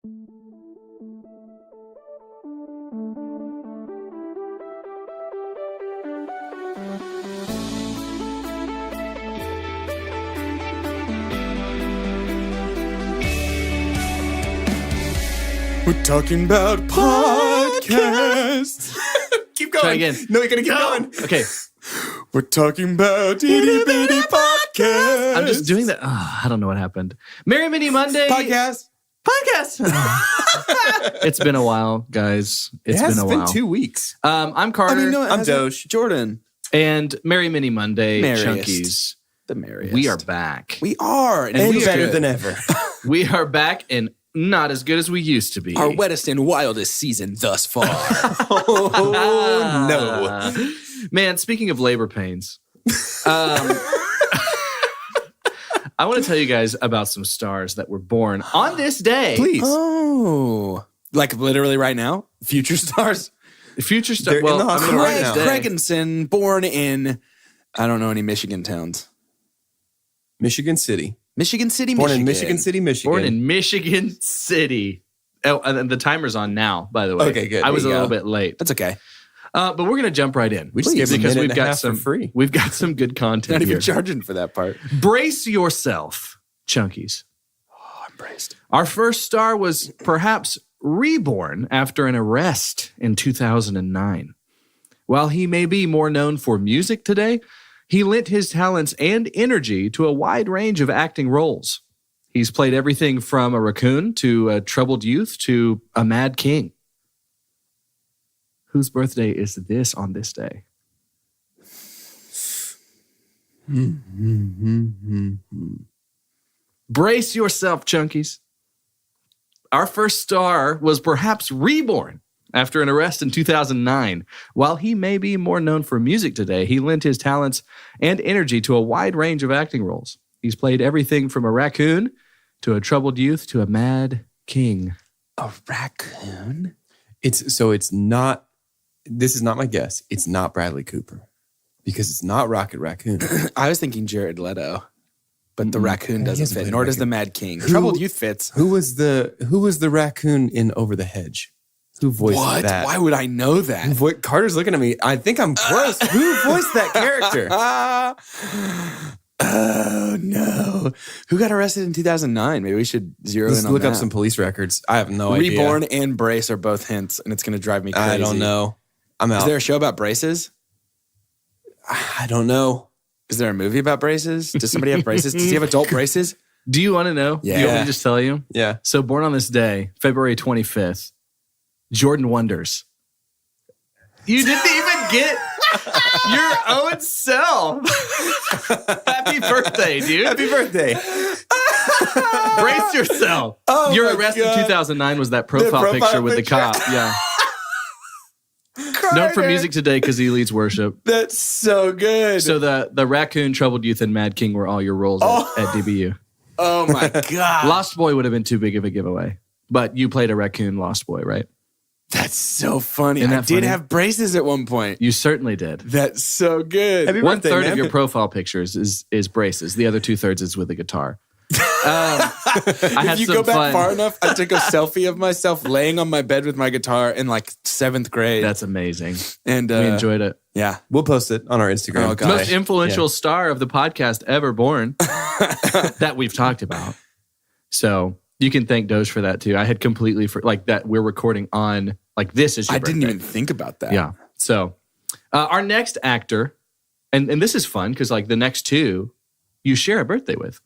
We're talking about podcasts. Keep going. Try again. No, you're going to keep going. Okay. We're talking about itty bitty podcasts. I'm just doing that. Oh, I don't know what happened. Merry Mini Monday. Podcast. It's been a while, guys. It's been a while. It's been 2 weeks. I'm Carter. I'm Doge. Jordan. And Merry Mini Monday, Merriest. Chunkies. The merriest. We are back. We are. And we are better good. than ever. We are back and not as good as we used to be. Our wettest and wildest season thus far. Oh, no. Man, speaking of labor pains, I want to tell you guys about some stars that were born on this day. Please. Oh. Like literally right now? Future stars? Future They're stars. in the hospital right now. Craigenson, born in, I don't know any Michigan towns. Michigan City. Michigan City, Born Michigan. in Michigan City, Michigan. Born in Michigan City. Oh, and the timer's on now, by the way. Okay, good. I was a There you little go. bit late. That's okay. But we're going to jump right in. We just gave a because minute we've and a got half some for free. We've got some good content Not here. even charging for that part. Brace yourself, Chunkies. Oh, I'm braced. Our first star was perhaps reborn after an arrest in 2009. While he may be more known for music today, he lent his talents and energy to a wide range of acting roles. He's played everything from a raccoon to a troubled youth to a mad king. Whose birthday is this on this day? Brace yourself, Chunkies. Our first star was perhaps reborn after an arrest in 2009. While he may be more known for music today, he lent his talents and energy to a wide range of acting roles. He's played everything from a raccoon to a troubled youth to a mad king. A raccoon? It's not, this is not my guess. It's not Bradley Cooper because it's not Rocket Raccoon. I was thinking Jared Leto, but the raccoon He doesn't hasn't fit, played nor does raccoon. the Mad King. Who- Troubled Youth fits. Who was the raccoon in Over the Hedge? Who voiced What? that? Why would I know that? Carter's looking at me. I think I'm close. Who voiced that character? Oh, no. Who got arrested in 2009? Maybe we should zero Let's in on look that. up some police records. I have no idea. Reborn and Brace are both hints, and it's going to drive me crazy. I don't know. I'm out. Is there a show about braces? I don't know. Is there a movie about braces? Does somebody have braces? Does he have adult braces? Do you want to know? Yeah. Do you want me to just tell you? Yeah. So born on this day, February 25th, Jordan Wonders. You didn't even get your own self. Happy birthday, dude. Happy birthday. Brace yourself. Oh Your my arrest God. in 2009 was that profile profile picture with the picture. cop. Yeah. Known for music today because he leads worship. That's so good. So the raccoon, troubled youth, and Mad King were all your roles at DBU. Oh, my God. Lost Boy would have been too big of a giveaway. But you played a raccoon Lost Boy, right? That's so funny. Isn't I that did funny? have braces at one point. You certainly did. That's so good. Happy One birthday, third man. of your profile pictures is braces. The other 2/3 is with a guitar. I had If you some go back fun. far enough, I took a selfie of myself laying on my bed with my guitar in like 7th grade. That's amazing. and We enjoyed it. Yeah. We'll post it on our Instagram. Oh, God. Most influential star of the podcast ever born that we've talked about. So you can thank Doge for that too. I had completely like that. We're recording on like this is your I didn't birthday. even think about that. Yeah. So our next actor, and this is fun because like the next two you share a birthday with.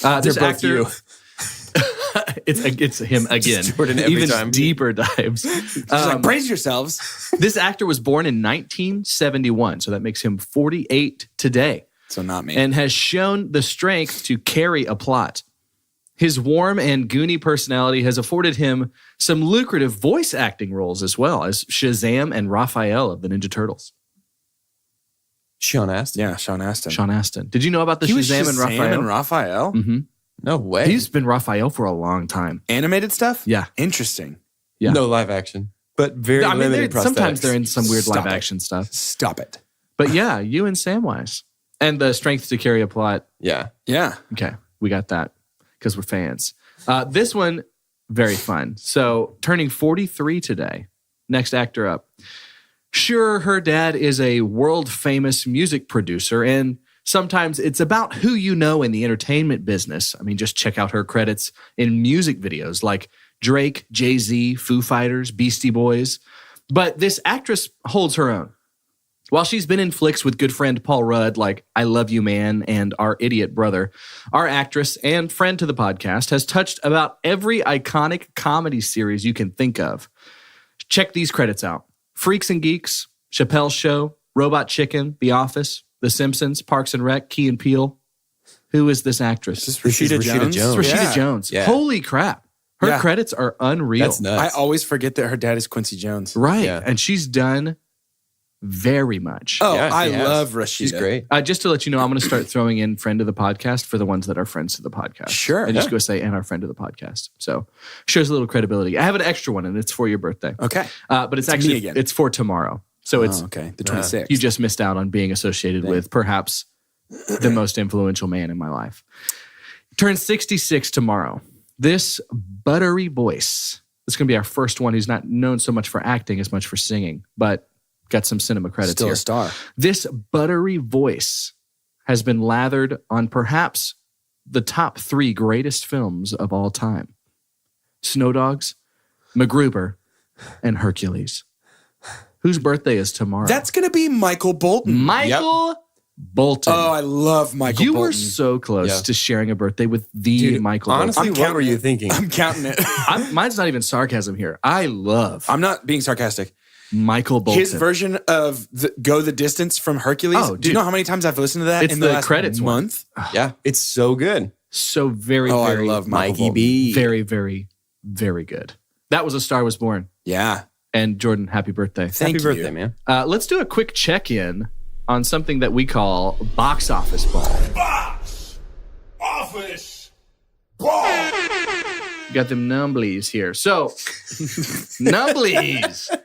This both actor, you. it's him again. Jordan every Even time. deeper dives. Just like, brace yourselves. This actor was born in 1971, so that makes him 48 today, So not me. and has shown the strength to carry a plot. His warm and goony personality has afforded him some lucrative voice acting roles as well as Shazam and Raphael of the Ninja Turtles. Sean Astin. yeah, Sean Astin. Sean Astin. Did you know about the He was Shazam and Raphael? Raphael? Mm-hmm. No way. He's been Raphael for a long time. Animated stuff? Yeah. Interesting. Yeah. No live action, but very I mean, limited prosthetics. sometimes they're in some weird Stop live it. action stuff. Stop it. But yeah, you and Samwise. And the strength to carry a plot. Yeah. Yeah. Okay, we got that because we're fans. This one Very fun. So turning 43 today. Next actor up. Sure, her dad is a world-famous music producer, and sometimes it's about who you know in the entertainment business. I mean, just check out her credits in music videos like Drake, Jay-Z, Foo Fighters, Beastie Boys. But this actress holds her own. While she's been in flicks with good friend Paul Rudd like I Love You Man and Our Idiot Brother, our actress and friend to the podcast has touched about every iconic comedy series you can think of. Check these credits out. Freaks and Geeks, Chappelle's Show, Robot Chicken, The Office, The Simpsons, Parks and Rec, Key and Peele. Who is this actress? This is Rashida Jones. It's Rashida Jones. Yeah. Holy crap. Her credits are unreal. That's nuts. I always forget that her dad is Quincy Jones. Right. Yeah. And she's done very much. Oh, Yeah, I she has. love Rashida. She's great. Just to let you know, I'm going to start throwing in friend of the podcast for the ones that are friends to the podcast. Sure, And just yeah. go say, and our friend of the podcast. So shows a little credibility. I have an extra one, and it's for your birthday. Okay. But it's me actually, again. it's for tomorrow. So it's, okay. The 26th. you just missed out on being associated with perhaps the most influential man in my life. Turns 66 tomorrow. This buttery voice, this is going to be our first one who's not known so much for acting as much for singing, but got some cinema credits Still here. a star. This buttery voice has been lathered on perhaps the top 3 greatest films of all time. Snow Dogs, MacGruber, and Hercules. Whose birthday is tomorrow? That's going to be Michael Bolton. Michael Bolton. Oh, I love Michael You Bolton. were so close to sharing a birthday with the Dude, Michael honestly, Bolton. what were you thinking? I'm counting it. Mine's not even sarcasm here. I love I'm not being sarcastic. Michael Bolton. His version of Go the Distance from Hercules. Oh, Do you dude. know how many times I've listened to that It's in the the last credits one. month? Yeah, it's so good. So very, Oh, very, I love Michael Mikey Bolton. B. very, very, very good. That was A Star Was Born. Yeah. And Jordan, happy birthday. Thank Happy you. birthday, man. Let's do a quick check-in on something that we call box office ball. Box office ball. Got them numblies here. So, numblies.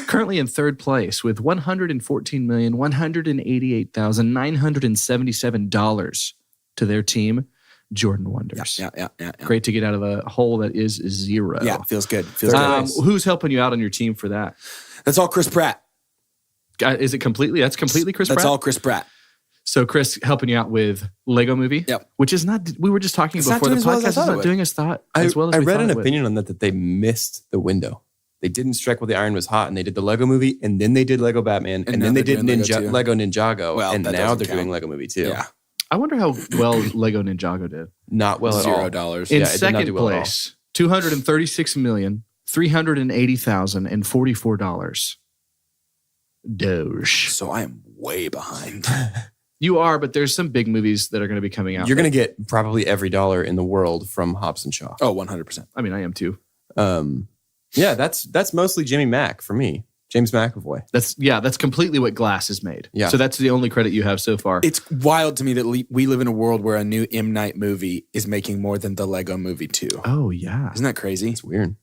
Currently in third place with $114,188,977 to their team, Jordan Wonders. Yeah. Great to get out of the hole that is 0. Yeah, feels good. Feels good. Who's helping you out on your team for that? That's all Chris Pratt. Is it completely? That's completely Chris That's Pratt? all Chris Pratt. So Chris helping you out with Lego Movie? Yep. Which is not, we were just talking It's not before the doing as well as I podcast. It's thought it not would. doing as well as I we read thought an it would. opinion on that they missed the window. They didn't strike while the iron was hot, and they did the Lego Movie, and then they did Lego Batman, and now then they they're did doing Lego 2. Lego Ninjago, Well, and that now doesn't they're count. doing Lego Movie too. Yeah. I wonder how well Lego Ninjago did. Not well at all. $0. In Yeah, it did not second do well at all. place, $236,380,044. Doge. So I am way behind. You are, but there's some big movies that are going to be coming out. You're going to get probably every dollar in the world from Hobbs and Shaw. Oh, 100%. I mean, I am too. Yeah, that's mostly Jimmy Mack for me. James McAvoy. That's completely what Glass has made. Yeah. So that's the only credit you have so far. It's wild to me that we live in a world where a new M. Night movie is making more than the Lego Movie 2. Oh, yeah. Isn't that crazy? It's weird.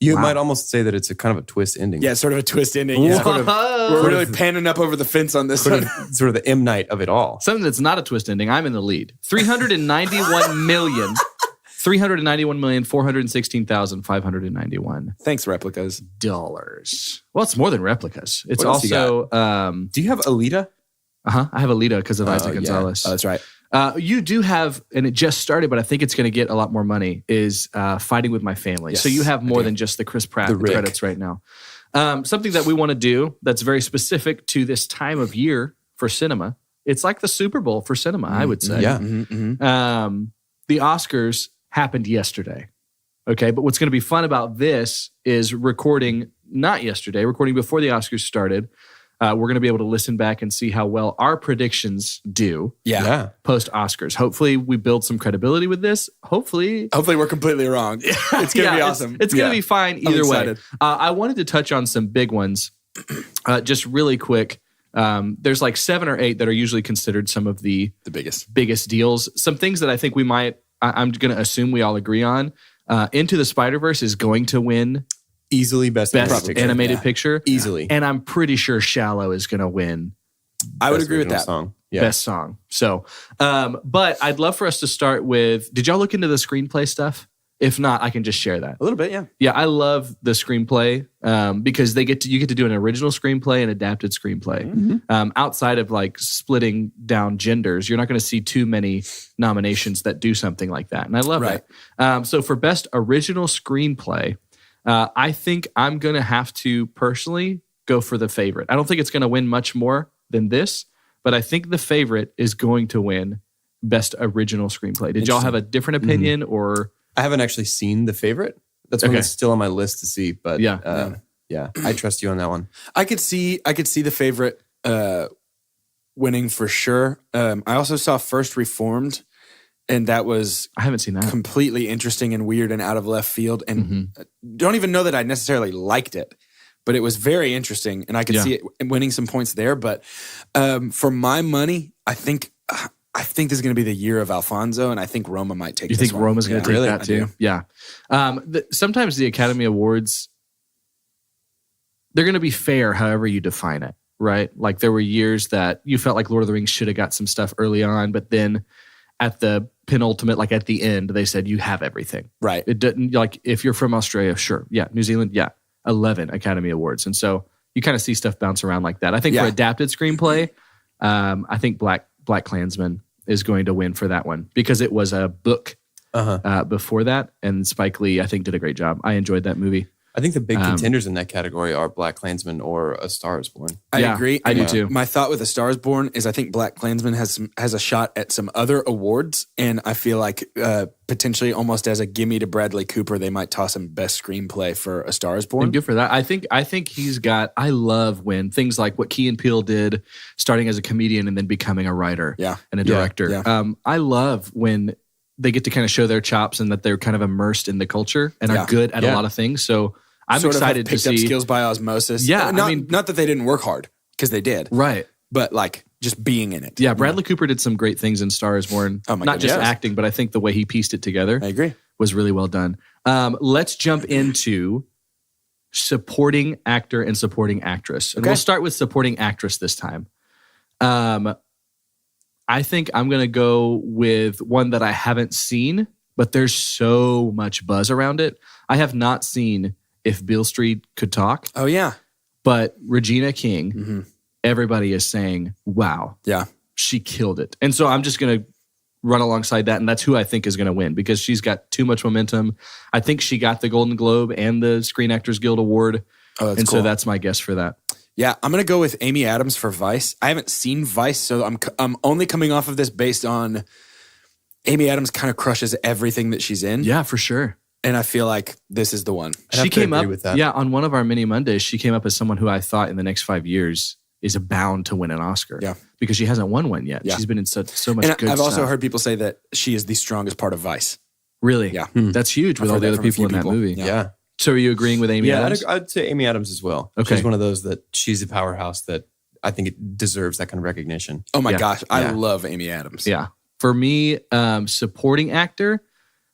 You Wow. might almost say that it's a kind of a twist ending. Yeah, sort of a twist ending. Yeah. We're really panning up over the fence on this Sort one. of, sort of the M Night of it all. Something that's not a twist ending. I'm in the lead. 391 million. 391,416,591 Thanks, replicas. dollars. Well, it's more than replicas. It's What else you also Do you have Alita? I have Alita because of Isaac yeah. Gonzalez. Oh, that's right. You do have, and it just started, but I think it's going to get a lot more money, is Fighting With My Family. Yes, so you have more I do. than just the Chris Pratt The Rick. credits right now. Something that we want to do that's very specific to this time of year for cinema. It's like the Super Bowl for cinema, I would say. Yeah. The Oscars happened yesterday. Okay. But what's going to be fun about this is recording before the Oscars started. We're going to be able to listen back and see how well our predictions do Yeah. post Oscars. Hopefully we build some credibility with this. Hopefully Hopefully we're completely wrong. It's going to be awesome. It's going to Yeah. be fine either way. excited. I wanted to touch on some big ones just really quick. There's like 7 or 8 that are usually considered some of the The biggest. biggest deals. Some things that I think I'm going to assume we all agree on. Into the Spider-Verse is going to win Easily best animated yeah. picture. Easily. And I'm pretty sure Shallow is going to win I would Best agree with original that. Song. Yeah. best song. So, but I'd love for us to start with, did y'all look into the screenplay stuff? If not, I can just share that. A little bit, yeah. Yeah, I love the screenplay because you get to do an original screenplay and adapted screenplay. Outside of like splitting down genders, you're not going to see too many nominations that do something like that, and I love that. So for best original screenplay, I think I'm going to have to personally go for The Favorite. I don't think it's going to win much more than this, but I think The Favorite is going to win best original screenplay. Did y'all have a different opinion or? I haven't actually seen The Favorite. That's one that's still on my list to see. But yeah, I trust you on that one. I could see The Favorite winning for sure. I also saw First Reformed, and that was I haven't seen that. Completely interesting and weird and out of left field. And don't even know that I necessarily liked it, but it was very interesting, and I could see it winning some points there. But for my money, I think this is going to be the year of Alfonso, and I think Roma might take. You think Roma's going to take that too? I do. Yeah. Sometimes the Academy Awards, they're going to be fair, however you define it, right? Like there were years that you felt like Lord of the Rings should have got some stuff early on, but then at the penultimate, like at the end, they said you have everything. Right. It didn't like if you're from Australia, sure, yeah. New Zealand, yeah. 11 Academy Awards, and so you kind of see stuff bounce around like that. I think for adapted screenplay, I think Black Klansman is going to win for that one because it was a book before that, and Spike Lee, I think, did a great job. I enjoyed that movie. I think the big contenders in that category are Black Klansman or A Star Is Born. I agree. I do too. My thought with A Star Is Born is I think Black Klansman has a shot at some other awards, and I feel like potentially almost as a gimme to Bradley Cooper, they might toss him best screenplay for A Star Is Born. And good for that. I think he's got. I love when things like what Key and Peele did, starting as a comedian and then becoming a writer and a director. Yeah. I love when they get to kind of show their chops and that they're kind of immersed in the culture and are good at a lot of things. So I'm sort excited of picked to see up skills by osmosis. Yeah, not that they didn't work hard because they did, right? But like just being in it. Yeah, Bradley Cooper did some great things in Star Is Born. Oh my Not goodness. just acting, but I think the way he pieced it together. I agree. Was really well done. Let's jump into supporting actor and supporting actress, and we'll start with supporting actress this time. I think I'm going to go with one that I haven't seen, but there's so much buzz around it. I have not seen If Beale Street Could Talk. Oh, yeah. But Regina King, everybody is saying, wow. Yeah. She killed it. And so I'm just going to run alongside that, and that's who I think is going to win because she's got too much momentum. I think she got the Golden Globe and the Screen Actors Guild Award. Oh, that's and cool. so that's my guess for that. Yeah, I'm going to go with Amy Adams for Vice. I haven't seen Vice, so I'm only coming off of this based on Amy Adams kind of crushes everything that she's in. Yeah, for sure. And I feel like this is the one. She came up with that. Yeah, on one of our mini Mondays, she came up as someone who I thought in the next 5 years is bound to win an Oscar. Yeah. Because she hasn't won one yet. Yeah. She's been in so much and good I've stuff. also heard people say that she is the strongest part of Vice. Really? Yeah. That's huge with all the other people in that movie. Yeah. So are you agreeing with Amy Adams? Yeah, I'd say Amy Adams as well. Okay. She's one of those that she's a powerhouse that I think it deserves that kind of recognition. Oh my gosh. I love Amy Adams. Yeah. For me, supporting actor,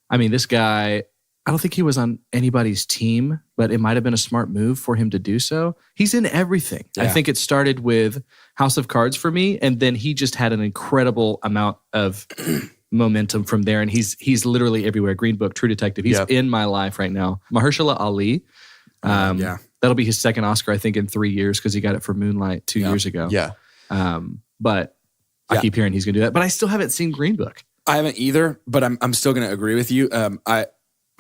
I mean, this guy, I don't think he was on anybody's team, but it might have been a smart move for him to do so. He's in everything. Yeah. I think it started with House of Cards for me, and then he just had an incredible amount of momentum from there, and he's literally everywhere. Green Book, True Detective. He's in my life right now. Mahershala Ali. That'll be his second Oscar, I think, in 3 years because he got it for Moonlight 2 years ago. Yeah. But I keep hearing he's going to do that. But I still haven't seen Green Book. I haven't either, but I'm still going to agree with you.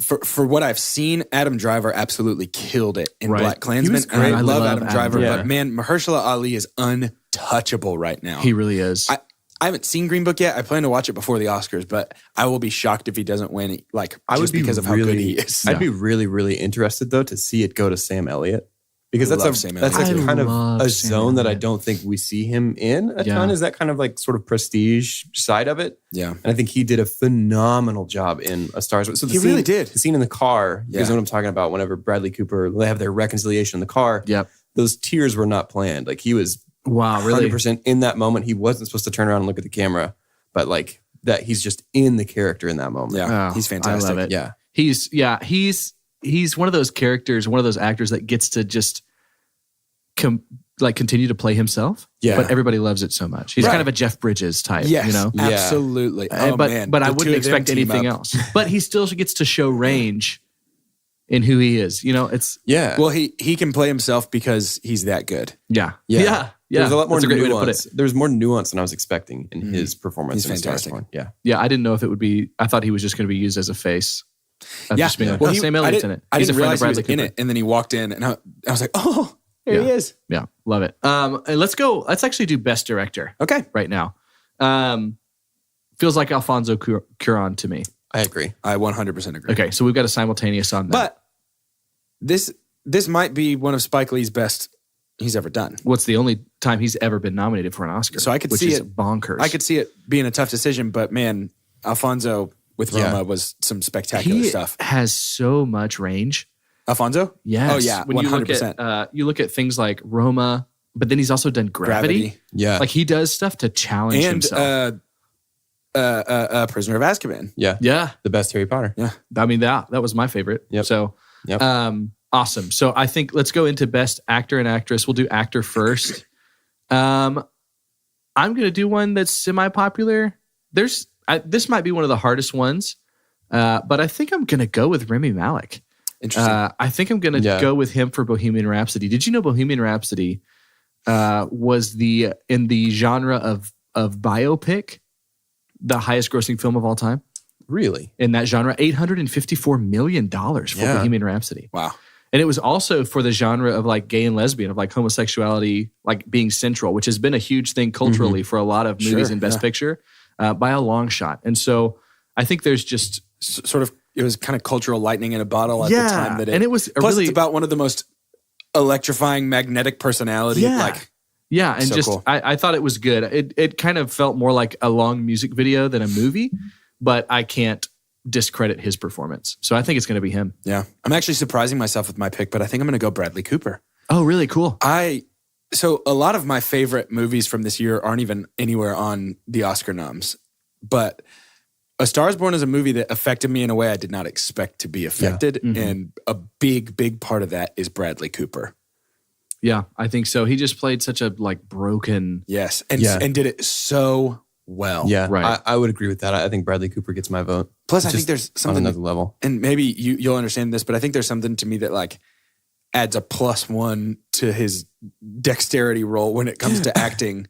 For what I've seen, Adam Driver absolutely killed it in Black Klansman. And I love Adam Driver, but man, Mahershala Ali is untouchable right now. He really is. I haven't seen Green Book yet. I plan to watch it before the Oscars, but I will be shocked if he doesn't win. Because of how good he is. I'd be really, really interested though to see it go to Sam Elliott because that's a kind of a zone that I don't think we see him in a ton. Is that kind of like sort of prestige side of it? Yeah, and I think he did a phenomenal job in A Star Is Born. So really did. The scene in the car, you guys know what I'm talking about. Whenever Bradley Cooper, they have their reconciliation in the car. Yep, those tears were not planned. Like he was. Wow, really? 100% in that moment. He wasn't supposed to turn around and look at the camera, but like that, he's just in the character in that moment. Yeah, he's fantastic. I love it. Yeah, he's one of those characters, one of those actors that gets to just continue to play himself. Yeah. But everybody loves it so much. He's kind of a Jeff Bridges type, Yes, you know? absolutely. Oh, man. But I The wouldn't two of them expect team anything up. else. But he still gets to show range in who he is. You know, it's Well, he can play himself because he's that good. yeah. There's a lot more That's a great way to put nuance. it. There's more nuance than I was expecting in his performance. He's in Star fantastic. Wars. Yeah. Yeah, I didn't know if it would be. I thought he was just going to be used as a face. Just being like, Well, Sam Elliott's in it. I He's didn't a friend realize of he was Bradley in Cooper. it, and then he walked in, and I was like, oh, here he is. Yeah, love it. And let's go. Let's actually do Best Director Okay. right now. Feels like Alfonso Cuarón to me. I agree. I 100% agree. Okay, so we've got a simultaneous on that. But this might be one of Spike Lee's best he's ever done. What's the only time he's ever been nominated for an Oscar? So I could which see is it. bonkers. I could see it being a tough decision, but man, Alfonso with Roma was some spectacular stuff. Has so much range. Alfonso? Yes. Oh, yeah, When 100%. you look at things like Roma, but then he's also done Gravity. Yeah. Like he does stuff to challenge And himself. Prisoner of Azkaban. Yeah. Yeah. The best Harry Potter. Yeah. I mean, that was my favorite. Yep. So, Yep. awesome. So I think let's go into Best Actor and Actress. We'll do actor first. I'm going to do one that's semi-popular. This might be one of the hardest ones, but I think I'm going to go with Rami Malek. Interesting. I think I'm going to go with him for Bohemian Rhapsody. Did you know Bohemian Rhapsody was in the genre of biopic, the highest grossing film of all time? Really? In that genre, $854 million for Bohemian Rhapsody. Wow. And it was also for the genre of like gay and lesbian, of like homosexuality, like being central, which has been a huge thing culturally for a lot of movies in Best Picture by a long shot. And so I think there's just Sort of, it was kind of cultural lightning in a bottle at the time. That and it was plus really, it's about one of the most electrifying magnetic personality. And so just cool. I thought it was good. It kind of felt more like a long music video than a movie, but I can't discredit his performance. So I think it's going to be him. Yeah. I'm actually surprising myself with my pick, but I think I'm going to go Bradley Cooper. Oh, really? Cool. So a lot of my favorite movies from this year aren't even anywhere on the Oscar noms, but A Star is Born is a movie that affected me in a way I did not expect to be affected. Yeah. And a big, big part of that is Bradley Cooper. Yeah, I think so. He just played such a like broken. Yes. And did it so well. Yeah. Right. I would agree with that. I think Bradley Cooper gets my vote. Plus, I Just think there's on something, another level. and maybe you'll understand this, but I think there's something to me that like adds a +1 to his dexterity role when it comes to acting,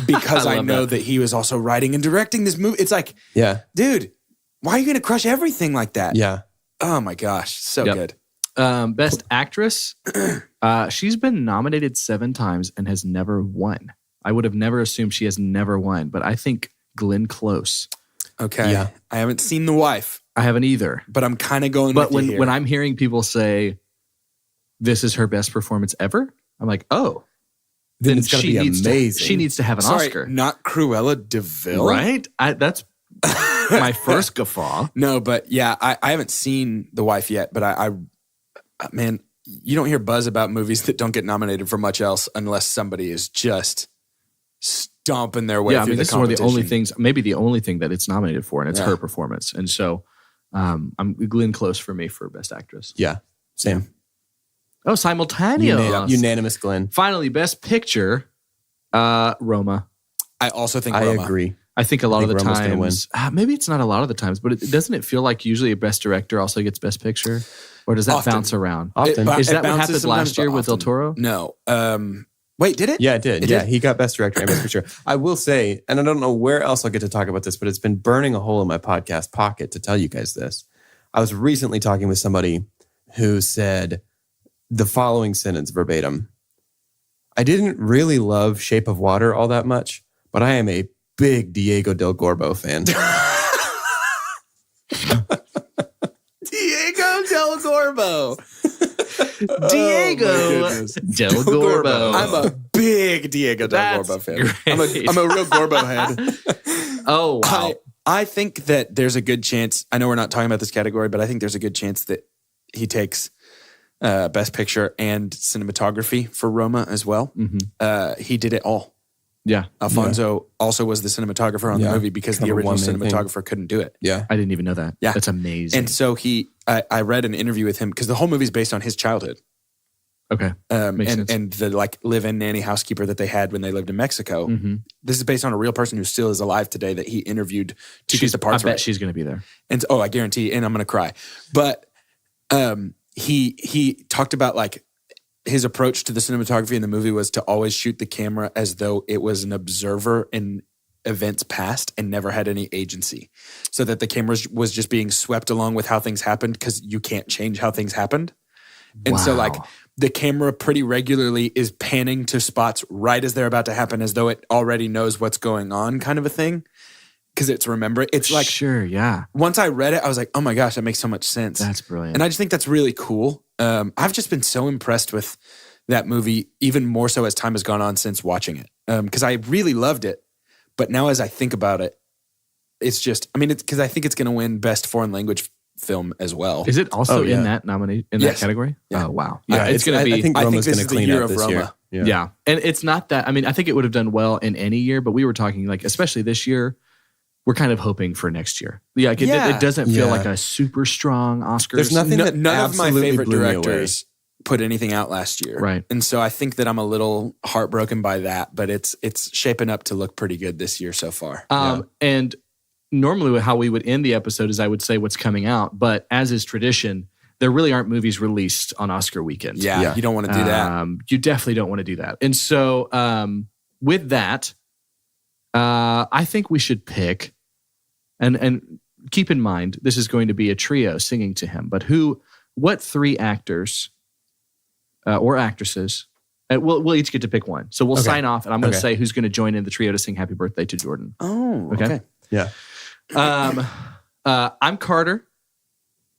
because I love know that. that he was also writing and directing this movie. It's like, Yeah. dude, why are you going to crush everything like that? Yeah. Oh my gosh. So Yep. good. Best Actress. She's been nominated 7 times and has never won. I would have never assumed she has never won, but I think Glenn Close. Okay. Yeah. I haven't seen The Wife, I haven't either. but I'm kind of going But with you here. when I'm hearing people say this is her best performance ever, I'm like, oh, Then it's going to be amazing. She needs to have an Sorry, Oscar, not Cruella DeVille. right? That's my first guffaw. No, but yeah, I haven't seen The Wife yet, but I man, you don't hear buzz about movies that don't get nominated for much else unless somebody is just stomping their way Yeah, I through mean, the this is one of the only competition. things, maybe the only thing that it's nominated for, and it's Yeah. her performance. And so, I'm Glenn Close for me for Best Actress. Yeah. Same. Oh, simultaneous. Unanimous Glenn. Finally, Best Picture, Roma. I also think I Roma. agree. I think a lot of the Roma's gonna win. times, maybe it's not a lot of the times, but doesn't it feel like usually a Best Director also gets Best Picture? Or does that Often. bounce around? Often. It Is that what bounces happened sometimes, last year but with Del often. Toro? No. Wait, did it? Yeah, it did. It Yeah, did? he got Best Director and Best Picture. I will say, and I don't know where else I'll get to talk about this, but it's been burning a hole in my podcast pocket to tell you guys this. I was recently talking with somebody who said the following sentence verbatim. I didn't really love Shape of Water all that much, but I am a big Diego del Gorbo fan. Diego del Gorbo. Diego Del Gorbo. I'm a big Diego del That's Gorbo fan. great. I'm a real Gorbo head. Oh, wow. I think that there's a good chance. I know we're not talking about this category, but I think there's a good chance that he takes Best Picture and cinematography for Roma as well. Mm-hmm. He did it all. Yeah. Alfonso also was the cinematographer on the movie because Kind the of a original one-man thing. cinematographer couldn't do it. Yeah. I didn't even know that. Yeah. That's amazing. And so I read an interview with him because the whole movie is based on his childhood. Okay. Makes sense. And the like live-in nanny housekeeper that they had when they lived in Mexico. Mm-hmm. This is based on a real person who still is alive today that he interviewed to get the parts I bet right. she's going to be there. And I guarantee, and I'm going to cry. But he talked about like his approach to the cinematography in the movie was to always shoot the camera as though it was an observer in events past and never had any agency, so that the camera was just being swept along with how things happened because you can't change how things happened. And so like the camera pretty regularly is panning to spots right as they're about to happen as though it already knows what's going on, kind of a thing. Because it's like, sure, yeah. Once I read it, I was like, oh my gosh, that makes so much sense. That's brilliant. And I just think that's really cool. I've just been so impressed with that movie, even more so as time has gone on since watching it. Because I really loved it. But now as I think about it, it's just, it's because I think it's going to win Best Foreign Language Film as well. Is it also in that that category? Yeah. Oh, wow. Yeah, it's going to be. I think Roma's going to clean up this year. Yeah. And it's not that, I think it would have done well in any year, but we were talking like, especially this year, we're kind of hoping for next year. Yeah, it doesn't feel like a super strong Oscars. There's nothing that none of my favorite blew me directors put anything out last year. Right. And so I think that I'm a little heartbroken by that, but it's shaping up to look pretty good this year so far. And normally how we would end the episode is I would say what's coming out, but as is tradition, there really aren't movies released on Oscar weekend. Yeah. You don't want to do that. You definitely don't want to do that. And so with that, I think we should pick, and keep in mind, this is going to be a trio singing to him, but what three actors or actresses, we'll each get to pick one. So we'll sign off, and I'm going to say who's going to join in the trio to sing Happy Birthday to Jordan. Oh, okay. Yeah. I'm Carter,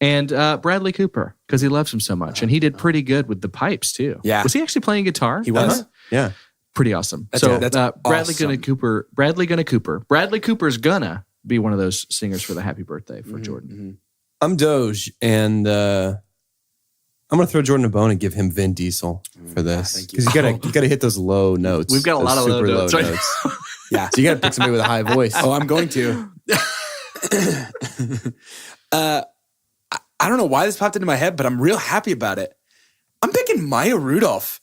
and Bradley Cooper, because he loves him so much. And he did pretty good with the pipes, too. Yeah. Was he actually playing guitar? He was. Yeah. Pretty awesome. That's Bradley awesome. Cooper. Bradley Cooper's gonna be one of those singers for the Happy Birthday for Jordan. Mm-hmm. I'm Doge, and I'm going to throw Jordan a bone and give him Vin Diesel for this. thank you. Because you got to hit those low notes. We've got a lot of super low notes. Right? Yeah. So you got to pick somebody with a high voice. Oh, I'm going to. I don't know why this popped into my head, but I'm real happy about it. I'm picking Maya Rudolph.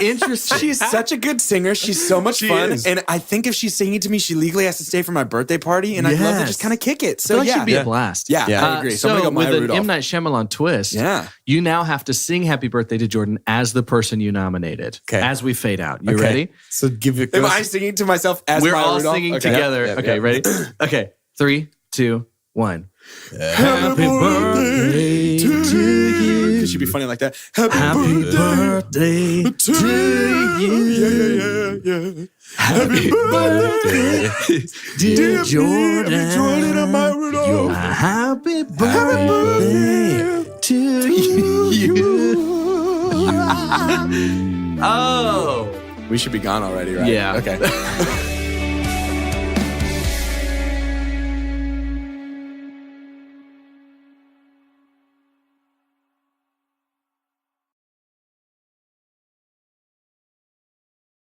Interesting. She's such a good singer. She's so much fun. is. And I think if she's singing to me, she legally has to stay for my birthday party. And I'd love to just kind of kick it. I So feel like yeah. she'd be a blast. Yeah, I agree. So I'm going to go with Maya an Rudolph. M. Night Shyamalan twist, you now have to sing Happy Birthday to Jordan as the person you nominated. Okay. As we fade out. You ready? So give it. Am I singing to myself as We're Maya all Rudolph? singing Okay. together. Yep, okay, yep. ready? Okay, 3, 2, 1. Happy birthday to you. It should be funny like that. Happy birthday to you. Yeah. Happy birthday, dear Jordan. and Maya Rudolph. Your happy birthday to you. Oh. We should be gone already, right? Yeah. Okay.